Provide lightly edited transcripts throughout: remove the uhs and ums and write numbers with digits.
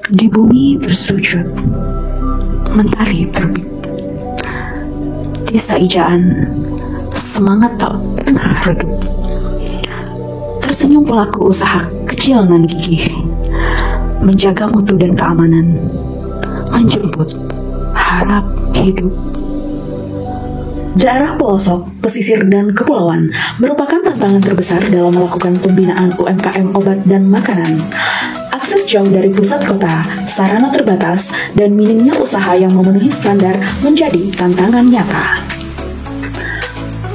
Di bumi bersujud, mentari terbit. Desa Ijaan, semangat tak pernah redup. Tersenyum pelaku usaha kecil nan gigih, menjaga mutu dan keamanan, menjemput harap hidup. Daerah pelosok, pesisir, dan kepulauan merupakan tantangan terbesar dalam melakukan pembinaan UMKM obat dan makanan. Akses jauh dari pusat kota, sarana terbatas, dan minimnya usaha yang memenuhi standar menjadi tantangan nyata.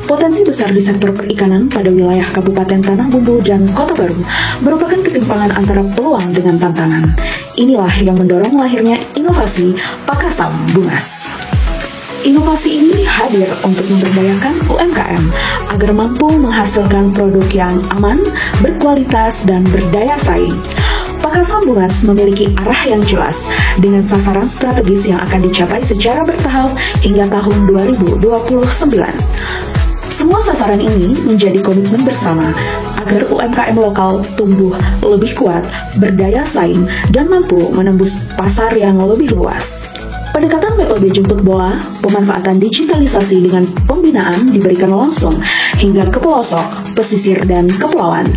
Potensi besar di sektor perikanan pada wilayah Kabupaten Tanah Bumbu dan Kota Baru merupakan ketimpangan antara peluang dengan tantangan. Inilah yang mendorong lahirnya inovasi Pakasam Bungas. Inovasi ini hadir untuk memberdayakan UMKM agar mampu menghasilkan produk yang aman, berkualitas, dan berdaya saing. Pakasam Bungas memiliki arah yang jelas dengan sasaran strategis yang akan dicapai secara bertahap hingga tahun 2029. Semua sasaran ini menjadi komitmen bersama agar UMKM lokal tumbuh lebih kuat, berdaya saing, dan mampu menembus pasar yang lebih luas. Pendekatan metode jemput bola, pemanfaatan digitalisasi dengan pembinaan diberikan langsung hingga ke pelosok, pesisir, dan kepulauan.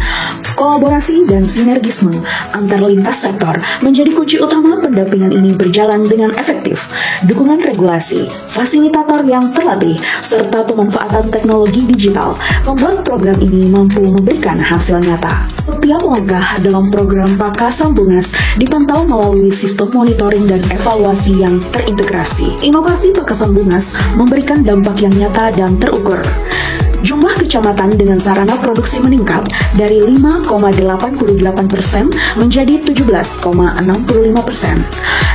Kolaborasi dan sinergisme antar lintas sektor menjadi kunci utama pendampingan ini berjalan dengan efektif. Dukungan regulasi, fasilitator yang terlatih, serta pemanfaatan teknologi digital membuat program ini mampu memberikan hasil nyata. Setiap langkah dalam program Pakasam Bungas dipantau melalui sistem monitoring dan evaluasi yang terintegrasi. Inovasi Pakasam Bungas memberikan dampak yang nyata dan terukur. Jumlah kecamatan dengan sarana produksi meningkat dari 5,88% menjadi 17,65%.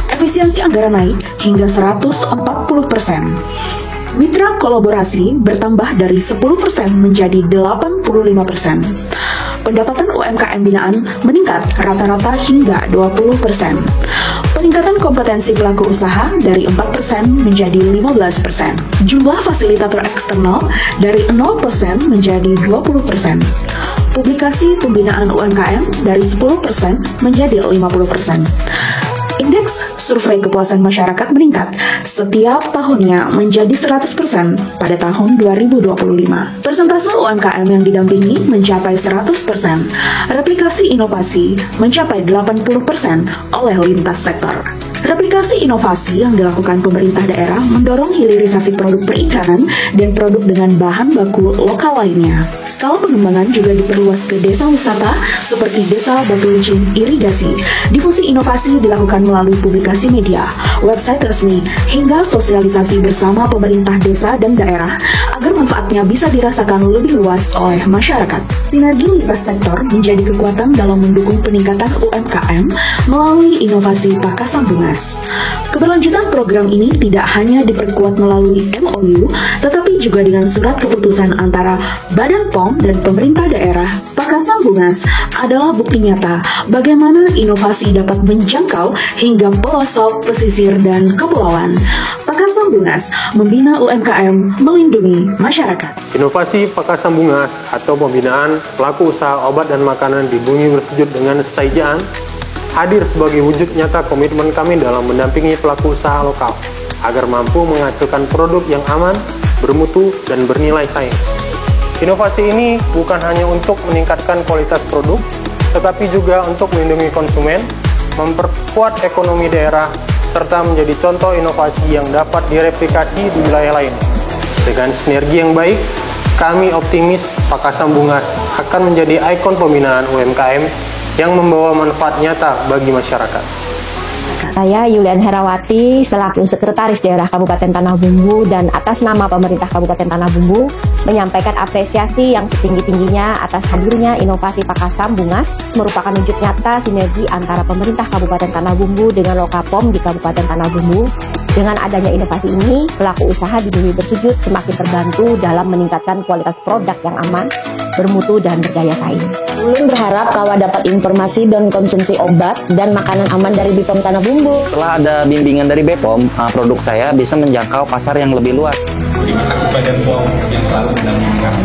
Efisiensi anggaran naik hingga 140%. Mitra kolaborasi bertambah dari 10% menjadi 85%. Pendapatan UMKM binaan meningkat rata-rata hingga 20%. Peningkatan kompetensi pelaku usaha dari 4% menjadi 15%. Jumlah fasilitator eksternal dari 0% menjadi 20%. Publikasi pembinaan UMKM dari 10% menjadi 50%. Indeks survei kepuasan masyarakat meningkat setiap tahunnya menjadi 100% pada tahun 2025. Persentase UMKM yang didampingi mencapai 100%. Replikasi inovasi mencapai 80% oleh lintas sektor. Replikasi inovasi yang dilakukan pemerintah daerah mendorong hilirisasi produk perikanan dan produk dengan bahan baku lokal lainnya. Skala pengembangan juga diperluas ke desa wisata seperti desa batu licin irigasi. Difusi inovasi dilakukan melalui publikasi media, website resmi, hingga sosialisasi bersama pemerintah desa dan daerah agar manfaatnya bisa dirasakan lebih luas oleh masyarakat. Sinergi lintas sektor menjadi kekuatan dalam mendukung peningkatan UMKM melalui inovasi Pakasam Bungas. Keberlanjutan program ini tidak hanya diperkuat melalui MOU, tetapi juga dengan surat keputusan antara Badan POM dan pemerintah daerah. Pakasam Bungas adalah bukti nyata bagaimana inovasi dapat menjangkau hingga pelosok, pesisir, dan kepulauan. Pakasam Bungas membina UMKM, melindungi masyarakat. Inovasi Pakasam Bungas atau pembinaan pelaku usaha obat dan makanan di bumi bersujud dengan Saijaan hadir sebagai wujud nyata komitmen kami dalam mendampingi pelaku usaha lokal agar mampu menghasilkan produk yang aman, bermutu, dan bernilai saing. Inovasi ini bukan hanya untuk meningkatkan kualitas produk, tetapi juga untuk melindungi konsumen, memperkuat ekonomi daerah, serta menjadi contoh inovasi yang dapat direplikasi di wilayah lain. Dengan sinergi yang baik, kami optimis Pakasam Bungas akan menjadi ikon pembinaan UMKM yang membawa manfaat nyata bagi masyarakat. Saya Yulian Herawati selaku Sekretaris Daerah Kabupaten Tanah Bumbu dan atas nama pemerintah Kabupaten Tanah Bumbu menyampaikan apresiasi yang setinggi-tingginya atas hadirnya inovasi Pakasam Bungas merupakan wujud nyata sinergi antara pemerintah Kabupaten Tanah Bumbu dengan Lokapom di Kabupaten Tanah Bumbu. Dengan adanya inovasi ini, pelaku usaha di bumi bersujud semakin terbantu dalam meningkatkan kualitas produk yang aman, bermutu, dan berdaya saing. Ulun berharap kawa dapat informasi dan konsumsi obat dan makanan aman dari BPOM Tanah Bumbu. Setelah ada bimbingan dari BPOM, produk saya bisa menjangkau pasar yang lebih luas. Terima kasih Badan POM yang selalu mendampingi kami.